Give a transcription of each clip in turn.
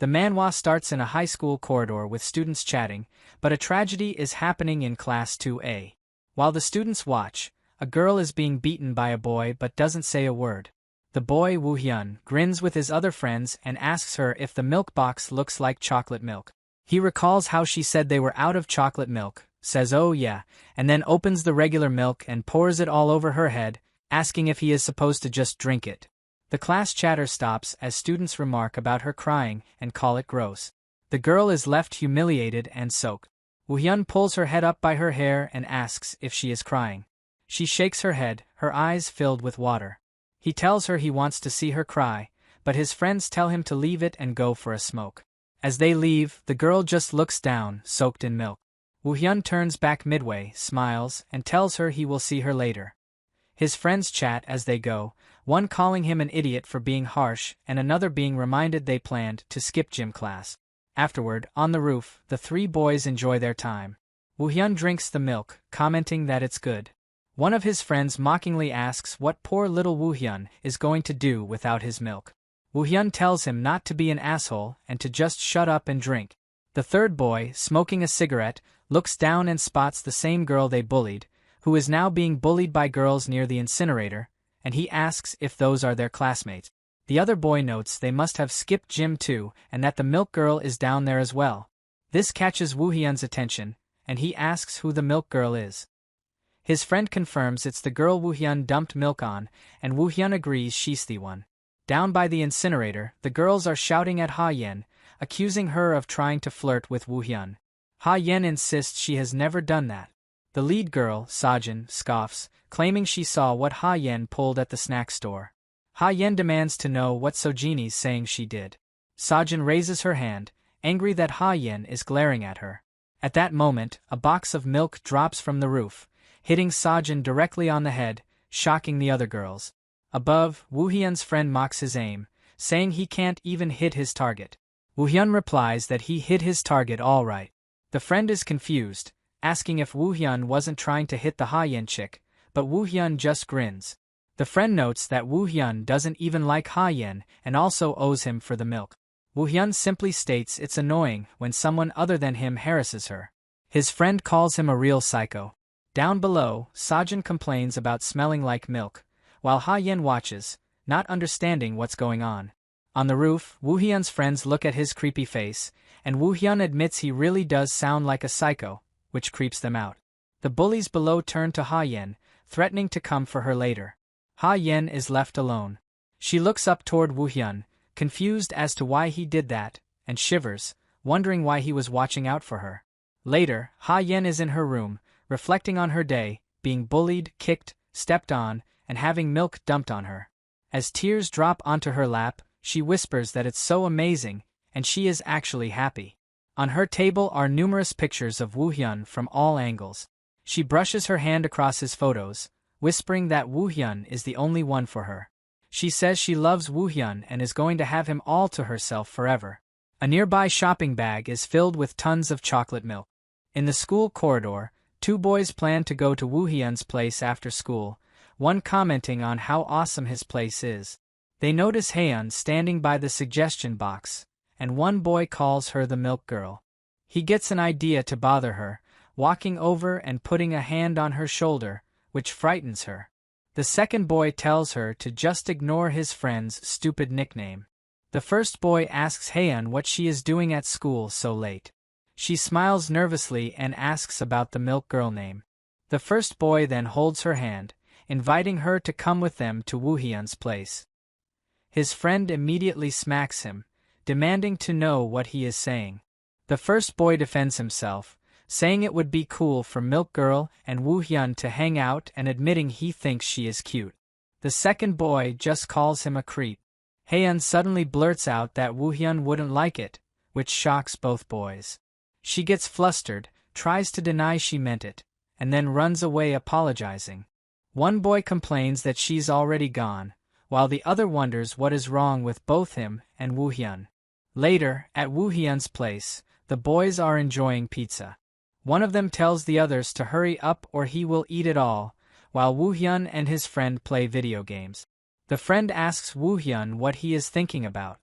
The manhwa starts in a high school corridor with students chatting, but a tragedy is happening in Class 2A. While the students watch, a girl is being beaten by a boy but doesn't say a word. The boy, Woo-hyun, grins with his other friends and asks her if the milk box looks like chocolate milk. He recalls how she said they were out of chocolate milk, says oh yeah, and then opens the regular milk and pours it all over her head, asking if he is supposed to just drink it. The class chatter stops as students remark about her crying and call it gross. The girl is left humiliated and soaked. Woo-hyun pulls her head up by her hair and asks if she is crying. She shakes her head, her eyes filled with water. He tells her he wants to see her cry, but his friends tell him to leave it and go for a smoke. As they leave, the girl just looks down, soaked in milk. Woo-hyun turns back midway, smiles, and tells her he will see her later. His friends chat as they go, one calling him an idiot for being harsh and another being reminded they planned to skip gym class. Afterward, on the roof, the three boys enjoy their time. Woo-hyun drinks the milk, commenting that it's good. One of his friends mockingly asks what poor little Woo-hyun is going to do without his milk. Woo-hyun tells him not to be an asshole and to just shut up and drink. The third boy, smoking a cigarette, looks down and spots the same girl they bullied, who is now being bullied by girls near the incinerator, and he asks if those are their classmates. The other boy notes they must have skipped gym too and that the milk girl is down there as well. This catches Woo-hyun's attention, and he asks who the milk girl is. His friend confirms it's the girl Woo-hyun dumped milk on, and Woo-hyun agrees she's the one. Down by the incinerator, the girls are shouting at Ha-yen, accusing her of trying to flirt with Woo-hyun. Ha-yen insists she has never done that. The lead girl, Sajin, scoffs, claiming she saw what Ha-yen pulled at the snack store. Ha-yen demands to know what Sojini's saying she did. Sajin raises her hand, angry that Ha-yen is glaring at her. At that moment, a box of milk drops from the roof, hitting Sajin directly on the head, shocking the other girls. Above, Woo-hyun's friend mocks his aim, saying he can't even hit his target. Woo-hyun replies that he hit his target all right. The friend is confused, asking if Woo-hyun wasn't trying to hit the Ha-yen chick, but Woo-hyun just grins. The friend notes that Woo-hyun doesn't even like Ha-yen and also owes him for the milk. Woo-hyun simply states it's annoying when someone other than him harasses her. His friend calls him a real psycho. Down below, Sajin complains about smelling like milk, while Ha-yen watches, not understanding what's going on. On the roof, Woo-hyun's friends look at his creepy face, and Woo-hyun admits he really does sound like a psycho, which creeps them out. The bullies below turn to Ha-yen, threatening to come for her later. Ha-yen is left alone. She looks up toward Woo-hyun, confused as to why he did that, and shivers, wondering why he was watching out for her. Later, Ha-yen is in her room, reflecting on her day, being bullied, kicked, stepped on, and having milk dumped on her. As tears drop onto her lap, she whispers that it's so amazing, and she is actually happy. On her table are numerous pictures of Woo-hyun from all angles. She brushes her hand across his photos, whispering that Woo-hyun is the only one for her. She says she loves Woo-hyun and is going to have him all to herself forever. A nearby shopping bag is filled with tons of chocolate milk. In the school corridor, two boys plan to go to Woo-hyun's place after school, one commenting on how awesome his place is. They notice Haeun standing by the suggestion box, and one boy calls her the milk girl. He gets an idea to bother her, walking over and putting a hand on her shoulder, which frightens her. The second boy tells her to just ignore his friend's stupid nickname. The first boy asks Haeun what she is doing at school so late. She smiles nervously and asks about the milk girl name. The first boy then holds her hand, inviting her to come with them to Woo-hyun's place. His friend immediately smacks him, demanding to know what he is saying. The first boy defends himself, saying it would be cool for Milk Girl and Woo-hyun to hang out and admitting he thinks she is cute. The second boy just calls him a creep. Haeun suddenly blurts out that Woo-hyun wouldn't like it, which shocks both boys. She gets flustered, tries to deny she meant it, and then runs away apologizing. One boy complains that she's already gone, while the other wonders what is wrong with both him and Woo-hyun. Later, at Woo-hyun's place, the boys are enjoying pizza. One of them tells the others to hurry up or he will eat it all, while Woo-hyun and his friend play video games. The friend asks Woo-hyun what he is thinking about.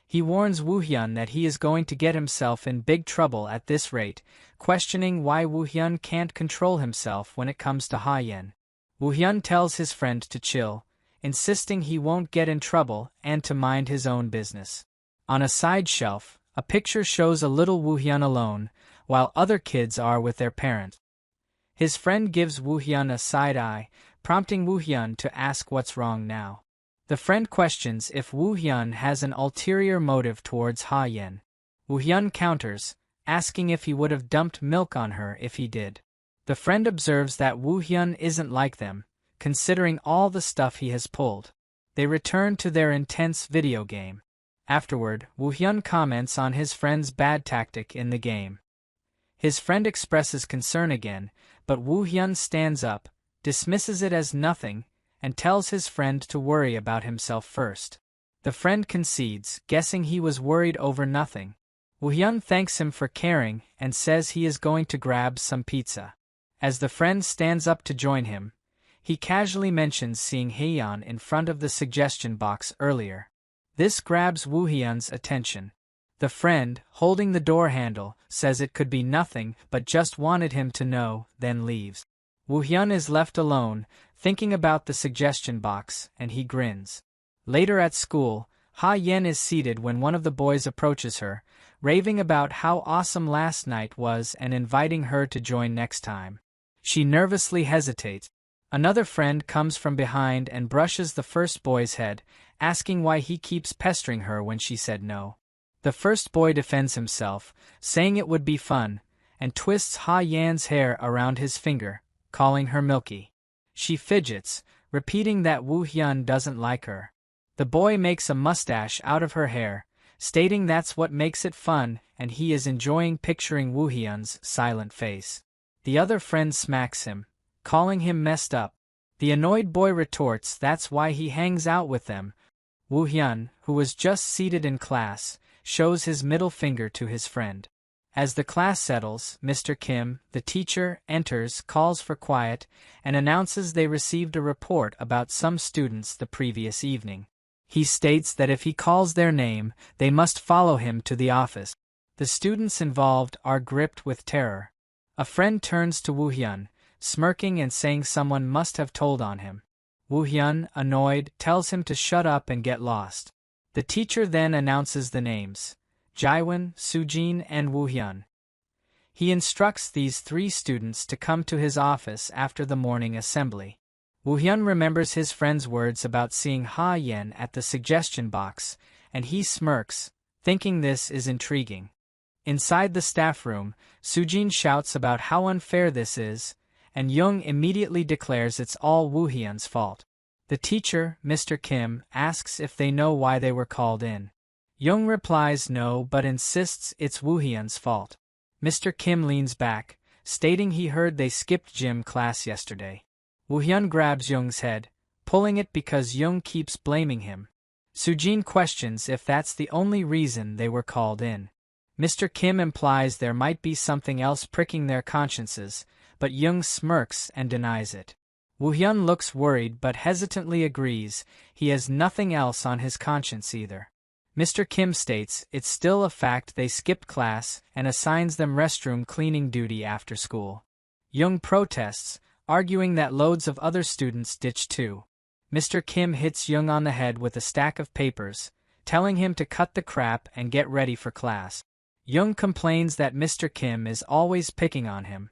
He warns Woo-hyun that he is going to get himself in big trouble at this rate, questioning why Woo-hyun can't control himself when it comes to Ha-yen. Woo-hyun tells his friend to chill, insisting he won't get in trouble and to mind his own business. On a side shelf, a picture shows a little Woo-hyun alone, while other kids are with their parents. His friend gives Woo-hyun a side eye, prompting Woo-hyun to ask what's wrong now. The friend questions if Woo-hyun has an ulterior motive towards Ha-yen. Woo-hyun counters, asking if he would have dumped milk on her if he did. The friend observes that Woo-hyun isn't like them, considering all the stuff he has pulled. They return to their intense video game. Afterward, Woo-hyun comments on his friend's bad tactic in the game. His friend expresses concern again, but Woo-hyun stands up, dismisses it as nothing, and tells his friend to worry about himself first. The friend concedes, guessing he was worried over nothing. Woo-hyun thanks him for caring and says he is going to grab some pizza. As the friend stands up to join him, he casually mentions seeing Haeyeon in front of the suggestion box earlier. This grabs Woo-hyun's attention. The friend, holding the door handle, says it could be nothing but just wanted him to know, then leaves. Woo-hyun is left alone, thinking about the suggestion box, and he grins. Later at school, Ha-yen is seated when one of the boys approaches her, raving about how awesome last night was and inviting her to join next time. She nervously hesitates. Another friend comes from behind and brushes the first boy's head, asking why he keeps pestering her when she said no. The first boy defends himself, saying it would be fun, and twists Ha-yen's hair around his finger, calling her Milky. She fidgets, repeating that Woo-hyun doesn't like her. The boy makes a mustache out of her hair, stating that's what makes it fun and he is enjoying picturing Woo-hyun's silent face. The other friend smacks him, calling him messed up. The annoyed boy retorts that's why he hangs out with them. Woo-hyun, who was just seated in class, shows his middle finger to his friend. As the class settles, Mr. Kim, the teacher, enters, calls for quiet, and announces they received a report about some students the previous evening. He states that if he calls their name, they must follow him to the office. The students involved are gripped with terror. A friend turns to Woo-hyun, smirking and saying someone must have told on him. Woo-hyun, annoyed, tells him to shut up and get lost. The teacher then announces the names: Jaewon, Sujin, and Woo-hyun. He instructs these three students to come to his office after the morning assembly. Woo-hyun remembers his friend's words about seeing Ha-yen at the suggestion box, and he smirks, thinking this is intriguing. Inside the staff room, Sujin shouts about how unfair this is, and Young immediately declares it's all Woo-hyun's fault. The teacher, Mr. Kim, asks if they know why they were called in. Young replies no but insists it's Woo-hyun's fault. Mr. Kim leans back, stating he heard they skipped gym class yesterday. Woo-hyun grabs Young's head, pulling it because Young keeps blaming him. Sujin questions if that's the only reason they were called in. Mr. Kim implies there might be something else pricking their consciences, but Young smirks and denies it. Woo-hyun looks worried but hesitantly agrees he has nothing else on his conscience either. Mr. Kim states it's still a fact they skipped class and assigns them restroom cleaning duty after school. Young protests, arguing that loads of other students ditched too. Mr. Kim hits Young on the head with a stack of papers, telling him to cut the crap and get ready for class. Young complains that Mr. Kim is always picking on him.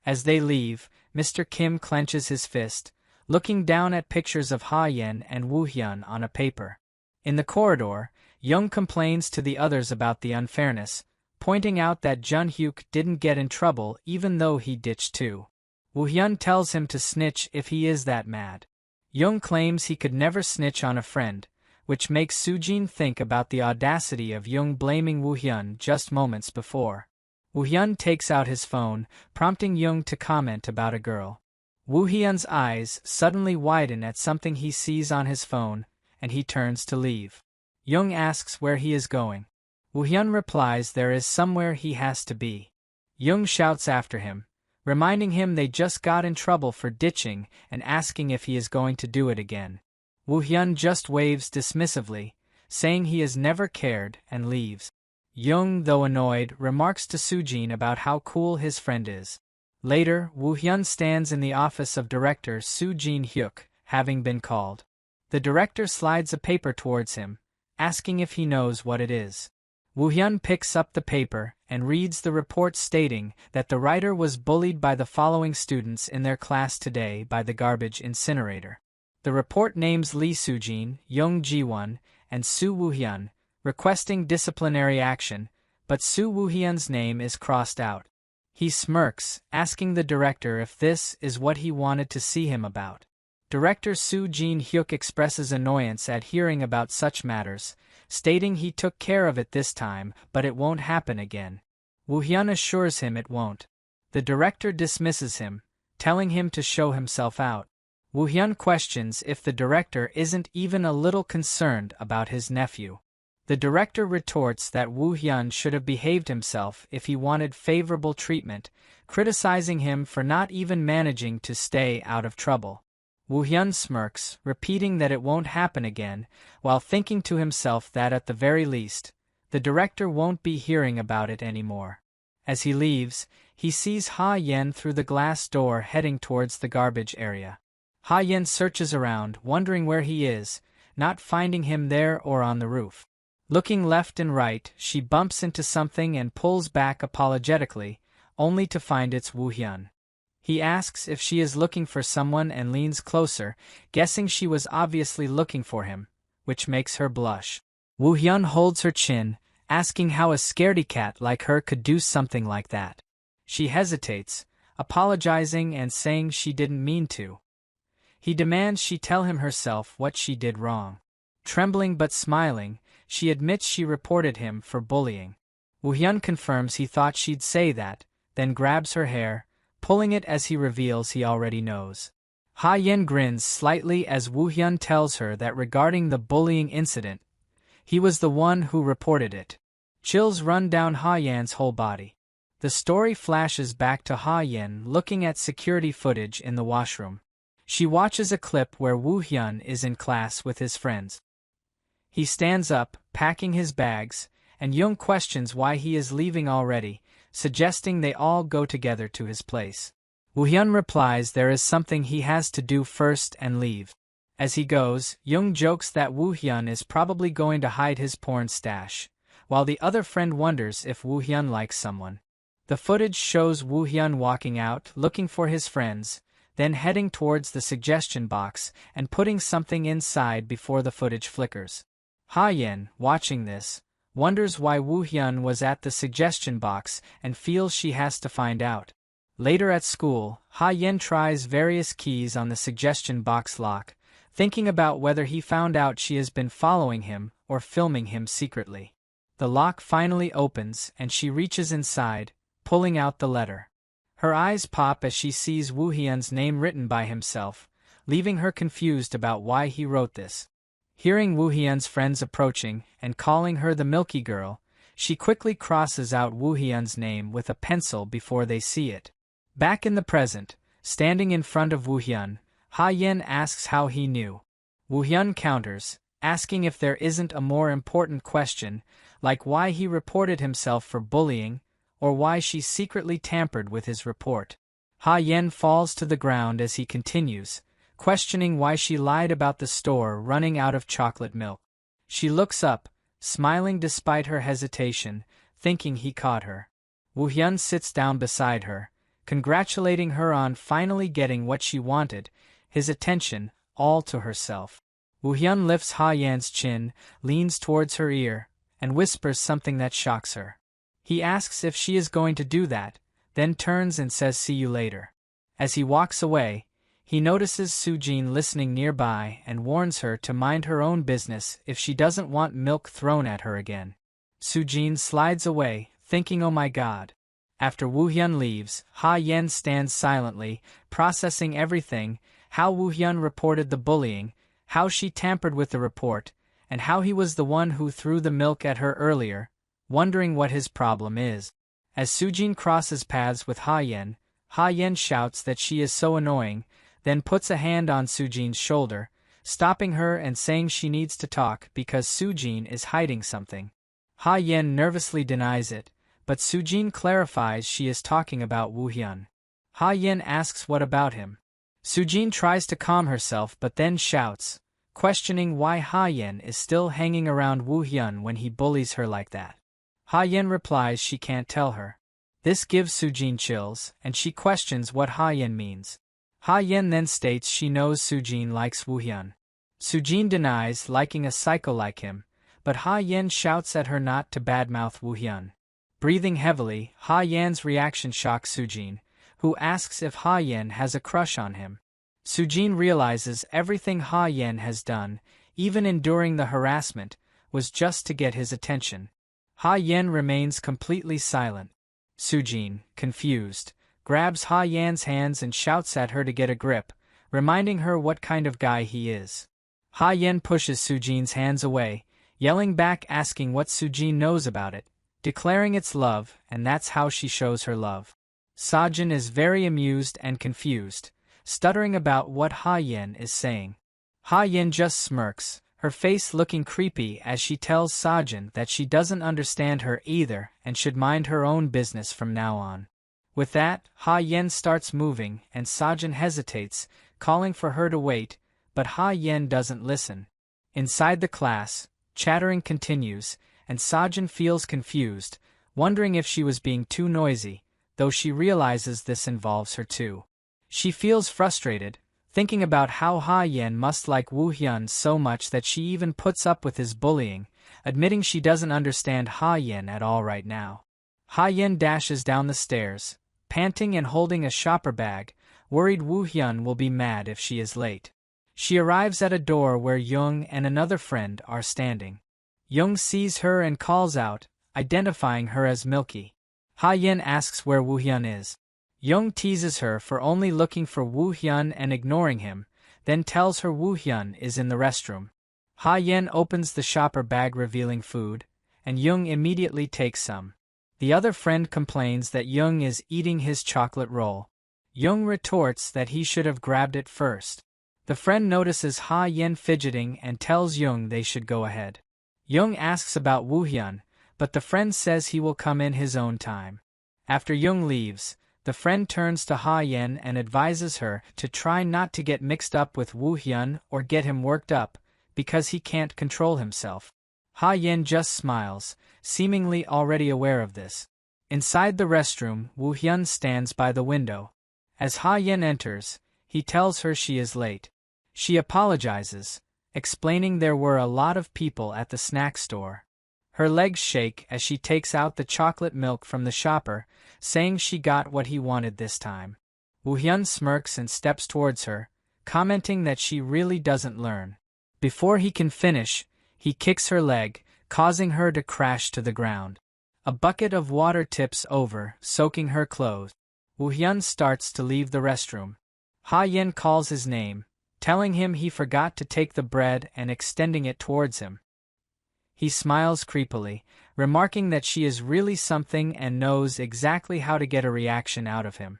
As they leave, Mr. Kim clenches his fist, looking down at pictures of Ha-yen and Woo-hyun on a paper. In the corridor, Young complains to the others about the unfairness, pointing out that Jun-hyuk didn't get in trouble even though he ditched too. Woo-hyun tells him to snitch if he is that mad. Young claims he could never snitch on a friend, which makes Sujin think about the audacity of Young blaming Woo-hyun just moments before. Woo-hyun takes out his phone, prompting Young to comment about a girl. Woo-hyun's eyes suddenly widen at something he sees on his phone, and he turns to leave. Young asks where he is going. Woo-hyun replies there is somewhere he has to be. Young shouts after him, reminding him they just got in trouble for ditching and asking if he is going to do it again. Woo-hyun just waves dismissively, saying he has never cared, and leaves. Young, though annoyed, remarks to Sujin about how cool his friend is. Later, Woo-hyun stands in the office of director Soo Jin-hyuk, having been called. The director slides a paper towards him, asking if he knows what it is. Woo-hyun picks up the paper and reads the report stating that the writer was bullied by the following students in their class today by the garbage incinerator. The report names Lee Sujin, Young Ji-won, and Soo Woo-hyun, requesting disciplinary action, but Soo Woo-hyun's name is crossed out. He smirks, asking the director if this is what he wanted to see him about. Director Soo Jin-hyuk expresses annoyance at hearing about such matters, stating he took care of it this time but it won't happen again. Woo-hyun assures him it won't. The director dismisses him, telling him to show himself out. Woo-hyun questions if the director isn't even a little concerned about his nephew. The director retorts that Woo-hyun should have behaved himself if he wanted favorable treatment, criticizing him for not even managing to stay out of trouble. Woo-hyun smirks, repeating that it won't happen again, while thinking to himself that at the very least, the director won't be hearing about it anymore. As he leaves, he sees Ha-yen through the glass door heading towards the garbage area. Ha-yen searches around, wondering where he is, not finding him there or on the roof. Looking left and right, she bumps into something and pulls back apologetically, only to find it's Woo-hyun. He asks if she is looking for someone and leans closer, guessing she was obviously looking for him, which makes her blush. Woo-hyun holds her chin, asking how a scaredy cat like her could do something like that. She hesitates, apologizing and saying she didn't mean to. He demands she tell him herself what she did wrong. Trembling but smiling, she admits she reported him for bullying. Woo-hyun confirms he thought she'd say that, then grabs her hair, pulling it as he reveals he already knows. Ha-yen grins slightly as Woo-hyun tells her that regarding the bullying incident, he was the one who reported it. Chills run down Ha-yen's whole body. The story flashes back to Ha-yen looking at security footage in the washroom. She watches a clip where Woo-hyun is in class with his friends. He stands up, packing his bags, and Young questions why he is leaving already, suggesting they all go together to his place. Woo-hyun replies there is something he has to do first and leave. As he goes, Young jokes that Woo-hyun is probably going to hide his porn stash, while the other friend wonders if Woo-hyun likes someone. The footage shows Woo-hyun walking out, looking for his friends, then heading towards the suggestion box and putting something inside before the footage flickers. Ha-yen, watching this, wonders why Woo-hyun was at the suggestion box and feels she has to find out. Later at school, Ha-yen tries various keys on the suggestion box lock, thinking about whether he found out she has been following him or filming him secretly. The lock finally opens and she reaches inside, pulling out the letter. Her eyes pop as she sees Woo-hyun's name written by himself, leaving her confused about why he wrote this. Hearing Woo-hyun's friends approaching and calling her the Milky Girl, she quickly crosses out Woo-hyun's name with a pencil before they see it. Back in the present, standing in front of Woo-hyun, Ha-yen asks how he knew. Woo-hyun counters, asking if there isn't a more important question, like why he reported himself for bullying, or why she secretly tampered with his report. Ha-yen falls to the ground as he continues, questioning why she lied about the store running out of chocolate milk. She looks up, smiling despite her hesitation, thinking he caught her. Woo-hyun sits down beside her, congratulating her on finally getting what she wanted, his attention, all to herself. Woo-hyun lifts Ha-yen's chin, leans towards her ear, and whispers something that shocks her. He asks if she is going to do that, then turns and says see you later. As he walks away, he notices Sujin listening nearby and warns her to mind her own business if she doesn't want milk thrown at her again. Sujin slides away, thinking oh my god. After Woo-hyun leaves, Ha-yen stands silently, processing everything, how Woo-hyun reported the bullying, how she tampered with the report, and how he was the one who threw the milk at her earlier, wondering what his problem is. As Sujin crosses paths with Ha-yen, Ha-yen shouts that she is so annoying, then puts a hand on Sujin's shoulder, stopping her and saying she needs to talk because Sujin is hiding something. Ha Yen nervously denies it, but Sujin clarifies she is talking about Wu Hyun. Ha Yen asks what about him. Sujin tries to calm herself but then shouts, questioning why Ha Yen is still hanging around Wu Hyun when he bullies her like that. Ha Yen replies she can't tell her. This gives Sujin chills, and she questions what Ha Yen means. Ha Yen then states she knows Sujin likes Wu Hyun. Sujin denies liking a psycho like him, but Ha Yen shouts at her not to badmouth Wu Hyun. Breathing heavily, Ha Yen's reaction shocks Sujin, who asks if Ha Yen has a crush on him. Sujin realizes everything Ha Yen has done, even enduring the harassment, was just to get his attention. Ha Yen remains completely silent. Sujin, confused, grabs Ha Yen's hands and shouts at her to get a grip, reminding her what kind of guy he is. Ha Yen pushes Sujin's hands away, yelling back asking what Sujin knows about it, declaring it's love, and that's how she shows her love. Sajin is very amused and confused, stuttering about what Ha Yen is saying. Ha Yen just smirks, her face looking creepy as she tells Sajin that she doesn't understand her either and should mind her own business from now on. With that, Ha Yen starts moving and Sajin hesitates, calling for her to wait, but Ha Yen doesn't listen. Inside the class, chattering continues, and Sajin feels confused, wondering if she was being too noisy, though she realizes this involves her too. She feels frustrated, thinking about how Ha Yen must like Wu Hyun so much that she even puts up with his bullying, admitting she doesn't understand Ha Yen at all right now. Ha Yen dashes down the stairs, panting and holding a shopper bag, worried Wu Hyun will be mad if she is late. She arrives at a door where Young and another friend are standing. Young sees her and calls out, identifying her as Milky. Ha Yen asks where Wu Hyun is. Young teases her for only looking for Wu Hyun and ignoring him, then tells her Wu Hyun is in the restroom. Ha Yen opens the shopper bag revealing food, and Young immediately takes some. The other friend complains that Young is eating his chocolate roll. Young retorts that he should have grabbed it first. The friend notices Ha Yen fidgeting and tells Young they should go ahead. Young asks about Wu Hyun, but the friend says he will come in his own time. After Young leaves, the friend turns to Ha Yen and advises her to try not to get mixed up with Wu Hyun or get him worked up, because he can't control himself. Ha Yen just smiles, seemingly already aware of this. Inside the restroom, Wu Hyun stands by the window. As Ha Yen enters, he tells her she is late. She apologizes, explaining there were a lot of people at the snack store. Her legs shake as she takes out the chocolate milk from the shopper, saying she got what he wanted this time. Wu Hyun smirks and steps towards her, commenting that she really doesn't learn. Before he can finish, he kicks her leg, causing her to crash to the ground. A bucket of water tips over, soaking her clothes. Wu Hyun starts to leave the restroom. Ha Yen calls his name, telling him he forgot to take the bread and extending it towards him. He smiles creepily, remarking that she is really something and knows exactly how to get a reaction out of him.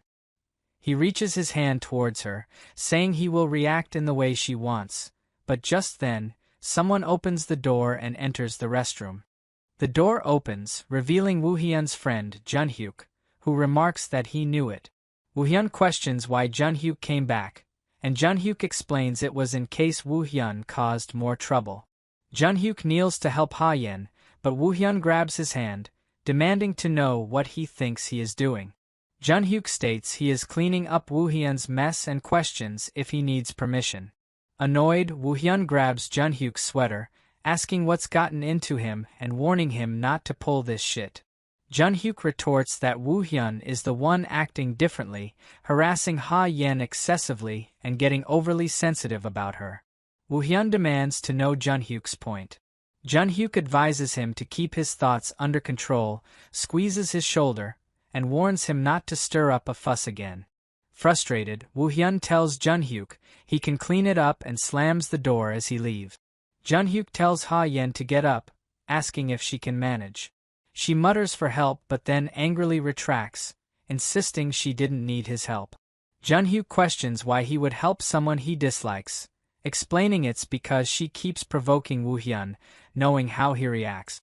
He reaches his hand towards her, saying he will react in the way she wants, but just then, someone opens the door and enters the restroom. The door opens, revealing Wu Hyun's friend, Junhyuk, who remarks that he knew it. Wu Hyun questions why Junhyuk came back, and Junhyuk explains it was in case Wu Hyun caused more trouble. Junhyuk kneels to help Ha Yen, but Wu Hyun grabs his hand, demanding to know what he thinks he is doing. Junhyuk states he is cleaning up Wu Hyun's mess and questions if he needs permission. Annoyed, Wu Hyun grabs Junhyuk's sweater, asking what's gotten into him and warning him not to pull this shit. Junhyuk retorts that Wu Hyun is the one acting differently, harassing Ha Yen excessively and getting overly sensitive about her. Wu Hyun demands to know Junhyuk's point. Junhyuk advises him to keep his thoughts under control, squeezes his shoulder, and warns him not to stir up a fuss again. Frustrated, Wu Hyun tells Junhyuk he can clean it up and slams the door as he leaves. Junhyuk tells Ha Yen to get up, asking if she can manage. She mutters for help but then angrily retracts, insisting she didn't need his help. Junhyuk questions why he would help someone he dislikes, explaining it's because she keeps provoking Woohyun, knowing how he reacts.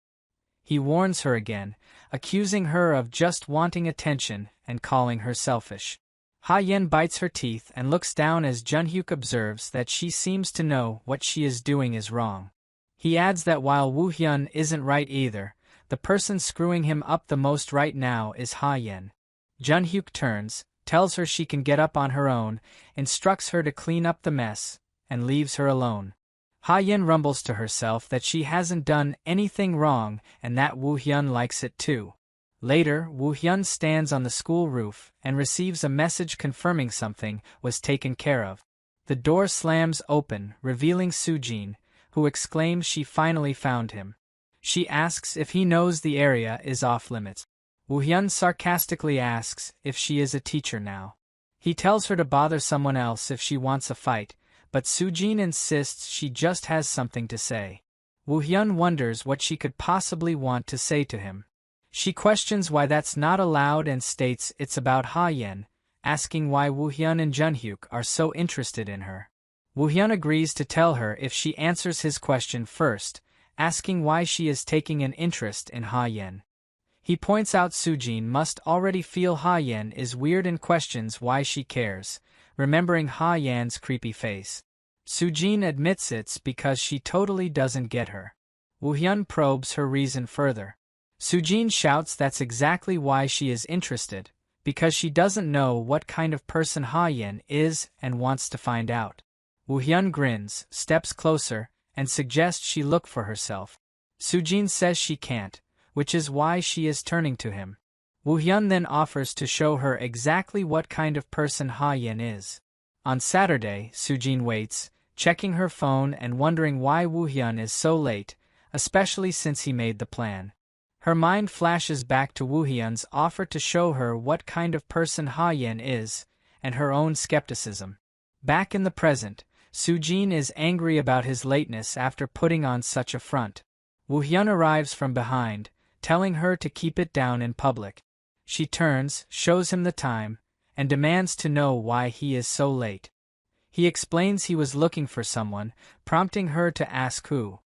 He warns her again, accusing her of just wanting attention and calling her selfish. Ha-yen bites her teeth and looks down as Junhyuk observes that she seems to know what she is doing is wrong. He adds that while Woohyun isn't right either, the person screwing him up the most right now is Ha-yen. Junhyuk turns, tells her she can get up on her own, instructs her to clean up the mess, and leaves her alone. Ha-yen rumbles to herself that she hasn't done anything wrong and that Woohyun likes it too. Later, Woohyun stands on the school roof and receives a message confirming something was taken care of. The door slams open, revealing Sujin, who exclaims she finally found him. She asks if he knows the area is off-limits. Woohyun sarcastically asks if she is a teacher now. He tells her to bother someone else if she wants a fight, but Sujin insists she just has something to say. Woohyun wonders what she could possibly want to say to him. She questions why that's not allowed and states it's about Ha-yen, asking why Woohyun and Junhyuk are so interested in her. Woohyun agrees to tell her if she answers his question first, asking why she is taking an interest in Ha-yen. He points out Sujin must already feel Ha-yen is weird and questions why she cares, remembering Ha-yen's creepy face. Sujin admits it's because she totally doesn't get her. Woohyun probes her reason further. Sujin shouts that's exactly why she is interested, because she doesn't know what kind of person Ha-yen is and wants to find out. Woohyun grins, steps closer, and suggests she look for herself. Sujin says she can't, which is why she is turning to him. Woohyun then offers to show her exactly what kind of person Ha-yen is. On Saturday, Sujin waits, checking her phone and wondering why Woohyun is so late, especially since he made the plan. Her mind flashes back to Woohyun's offer to show her what kind of person Ha-yen is, and her own skepticism. Back in the present, Sujin is angry about his lateness after putting on such a front. Woohyun arrives from behind, telling her to keep it down in public. She turns, shows him the time, and demands to know why he is so late. He explains he was looking for someone, prompting her to ask who.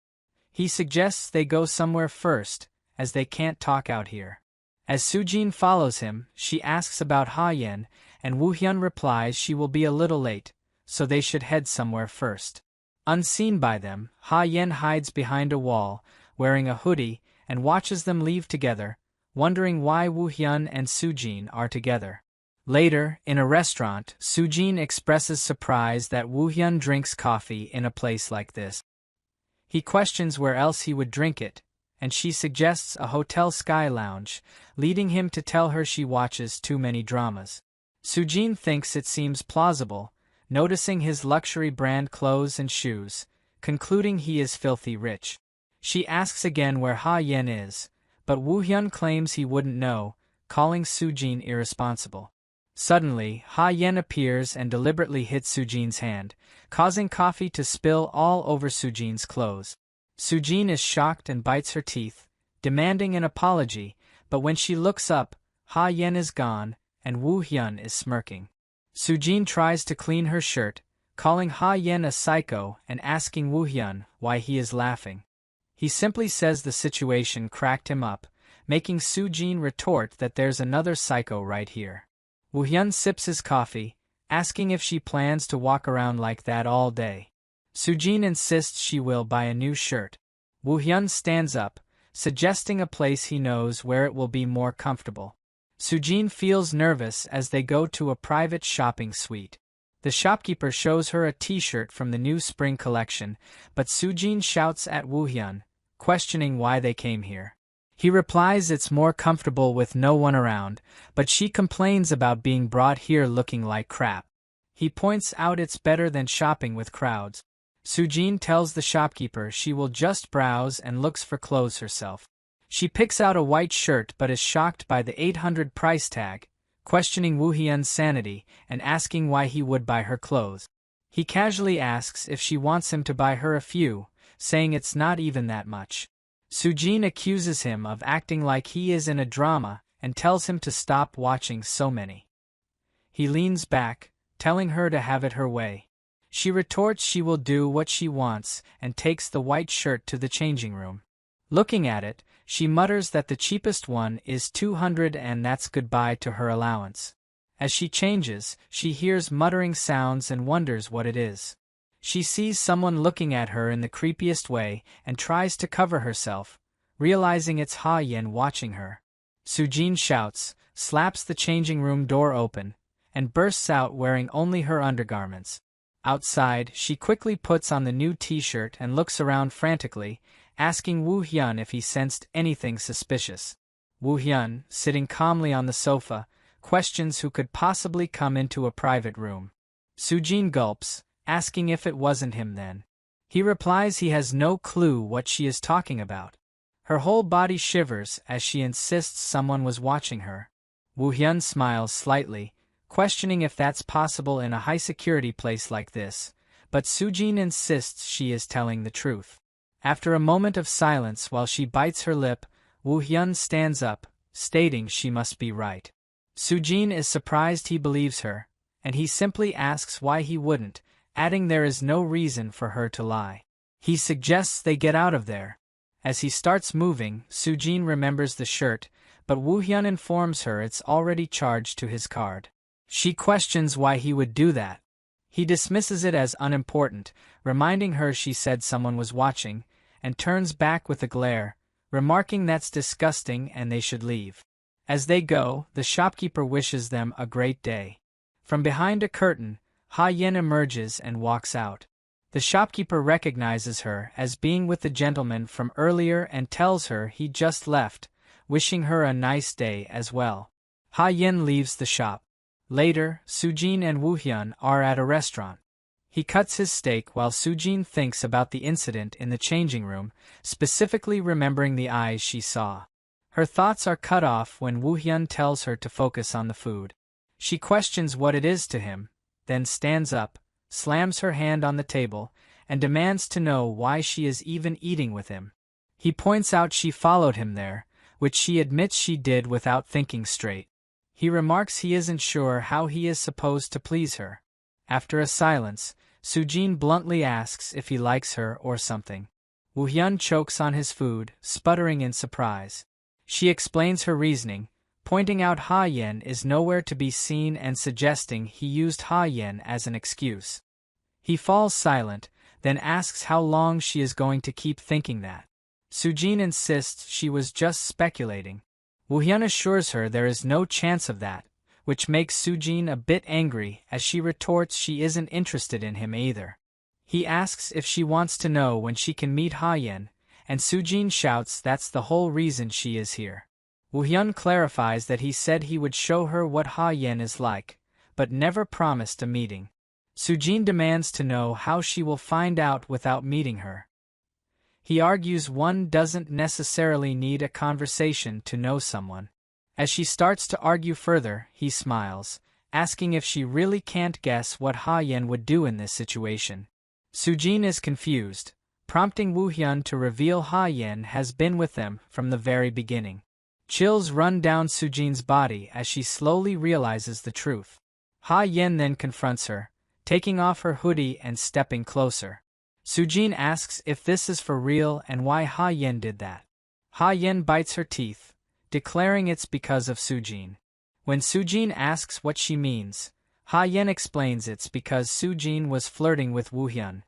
He suggests they go somewhere first, as they can't talk out here. As Sujin follows him, she asks about Ha-yen, and Woohyun replies she will be a little late, so they should head somewhere first. Unseen by them, Ha-yen hides behind a wall, wearing a hoodie, and watches them leave together, wondering why Woohyun and Sujin are together. Later, in a restaurant, Sujin expresses surprise that Woohyun drinks coffee in a place like this. He questions where else he would drink it, and she suggests a hotel sky lounge, leading him to tell her she watches too many dramas. Sujin thinks it seems plausible, noticing his luxury brand clothes and shoes, concluding he is filthy rich. She asks again where Ha-yen is, but Woohyun claims he wouldn't know, calling Sujin irresponsible. Suddenly, Ha-yen appears and deliberately hits Sujin's hand, causing coffee to spill all over Sujin's clothes. Sujin is shocked and bites her teeth, demanding an apology, but when she looks up, Ha-yen is gone, and Woohyun is smirking. Sujin tries to clean her shirt, calling Ha-yen a psycho and asking Woohyun why he is laughing. He simply says the situation cracked him up, making Sujin retort that there's another psycho right here. Woohyun sips his coffee, asking if she plans to walk around like that all day. Sujin insists she will buy a new shirt. Woohyun stands up, suggesting a place he knows where it will be more comfortable. Sujin feels nervous as they go to a private shopping suite. The shopkeeper shows her a t-shirt from the new spring collection, but Sujin shouts at Woohyun, questioning why they came here. He replies it's more comfortable with no one around, but she complains about being brought here looking like crap. He points out it's better than shopping with crowds. Sujin tells the shopkeeper she will just browse and looks for clothes herself. She picks out a white shirt but is shocked by the 800 price tag, questioning Woohyun's sanity and asking why he would buy her clothes. He casually asks if she wants him to buy her a few, saying it's not even that much. Sujin accuses him of acting like he is in a drama and tells him to stop watching so many. He leans back, telling her to have it her way. She retorts she will do what she wants and takes the white shirt to the changing room. Looking at it, she mutters that the cheapest one is 200 and that's goodbye to her allowance. As she changes, she hears muttering sounds and wonders what it is. She sees someone looking at her in the creepiest way and tries to cover herself, realizing it's Ha Yen watching her. Sujin shouts, slaps the changing room door open, and bursts out wearing only her undergarments. Outside, she quickly puts on the new t-shirt and looks around frantically, asking Woo Hyun if he sensed anything suspicious. Woo Hyun, sitting calmly on the sofa, questions who could possibly come into a private room. Sujin gulps, asking if it wasn't him then. He replies he has no clue what she is talking about. Her whole body shivers as she insists someone was watching her. Woo Hyun smiles slightly, questioning if that's possible in a high-security place like this, but Sujin insists she is telling the truth. After a moment of silence while she bites her lip, Woo Hyun stands up, stating she must be right. Sujin is surprised he believes her, and he simply asks why he wouldn't, adding there is no reason for her to lie. He suggests they get out of there. As he starts moving, Sujin remembers the shirt, but Woo Hyun informs her it's already charged to his card. She questions why he would do that. He dismisses it as unimportant, reminding her she said someone was watching, and turns back with a glare, remarking that's disgusting and they should leave. As they go, the shopkeeper wishes them a great day. From behind a curtain, Ha Yen emerges and walks out. The shopkeeper recognizes her as being with the gentleman from earlier and tells her he just left, wishing her a nice day as well. Ha Yen leaves the shop. Later, Sujin and Woo Hyun are at a restaurant. He cuts his steak while Sujin thinks about the incident in the changing room, specifically remembering the eyes she saw. Her thoughts are cut off when Woo Hyun tells her to focus on the food. She questions what it is to him, then stands up, slams her hand on the table, and demands to know why she is even eating with him. He points out she followed him there, which she admits she did without thinking straight. He remarks he isn't sure how he is supposed to please her. After a silence, Sujin bluntly asks if he likes her or something. Woo Hyun chokes on his food, sputtering in surprise. She explains her reasoning, pointing out Ha Yen is nowhere to be seen and suggesting he used Ha Yen as an excuse. He falls silent, then asks how long she is going to keep thinking that. Sujin insists she was just speculating. Woo Hyun assures her there is no chance of that, which makes Sujin a bit angry as she retorts she isn't interested in him either. He asks if she wants to know when she can meet Ha Yen, and Sujin shouts that's the whole reason she is here. Woo Hyun clarifies that he said he would show her what Ha Yen is like, but never promised a meeting. Sujin demands to know how she will find out without meeting her. He argues one doesn't necessarily need a conversation to know someone. As she starts to argue further, he smiles, asking if she really can't guess what Ha Yen would do in this situation. Sujin is confused, prompting Woo Hyun to reveal Ha Yen has been with them from the very beginning. Chills run down Sujin's body as she slowly realizes the truth. Ha Yen then confronts her, taking off her hoodie and stepping closer. Sujin asks if this is for real and why Ha Yen did that. Ha Yen bites her teeth, declaring it's because of Sujin. When Sujin asks what she means, Ha Yen explains it's because Sujin was flirting with Woo Hyun,